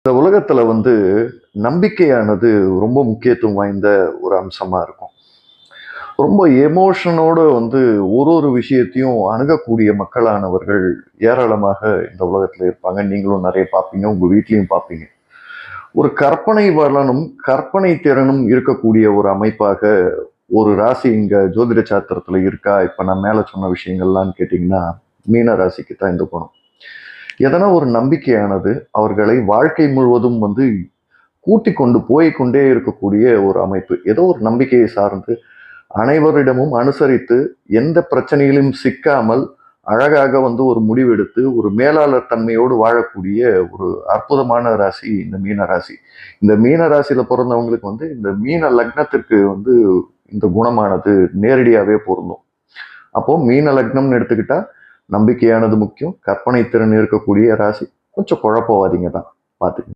இந்த உலகத்துல நம்பிக்கையானது ரொம்ப முக்கியத்துவம் வாய்ந்த ஒரு அம்சமா இருக்கும். ரொம்ப எமோஷனோட ஒரு ஒரு விஷயத்தையும் அணுகக்கூடிய மக்களானவர்கள் ஏராளமாக இந்த உலகத்துல இருப்பாங்க. நீங்களும் நிறைய பார்ப்பீங்க. உங்க வீட்லயும் பார்ப்பீங்க. ஒரு கற்பனை வளனும், கற்பனை திறனும் இருக்கக்கூடிய ஒரு அமைப்பாக ஒரு ராசி இங்க ஜோதிட சாஸ்திரத்துல இருக்கா? இப்ப நான் மேல சொன்ன விஷயங்கள்லாம் கேட்டீங்கன்னா, மீன ராசிக்கு தான் இந்த குணம். எதனா ஒரு நம்பிக்கையானது அவர்களை வாழ்க்கை முழுவதும் கூட்டிக் கொண்டு போய்க்கொண்டே இருக்கக்கூடிய ஒரு அமைப்பு. ஏதோ ஒரு நம்பிக்கையை சார்ந்து அனைவரிடமும் அனுசரித்து எந்த பிரச்சனையிலும் சிக்காமல் அழகாக ஒரு முடிவெடுத்து ஒரு மேலாளர் தன்மையோடு வாழக்கூடிய ஒரு அற்புதமான ராசி இந்த மீன ராசி. இந்த மீன ராசியில பிறந்தவங்களுக்கு இந்த மீன லக்னத்திற்கு இந்த குணமானது நேரடியாவே பொருந்தும். அப்போ மீன லக்னம்னு எடுத்துக்கிட்டா நம்பிக்கையானது முக்கியம். கற்பனை திறன் இருக்கக்கூடிய ராசி. கொஞ்சம் குழப்பவாதிங்க தான். பார்த்துக்கங்க.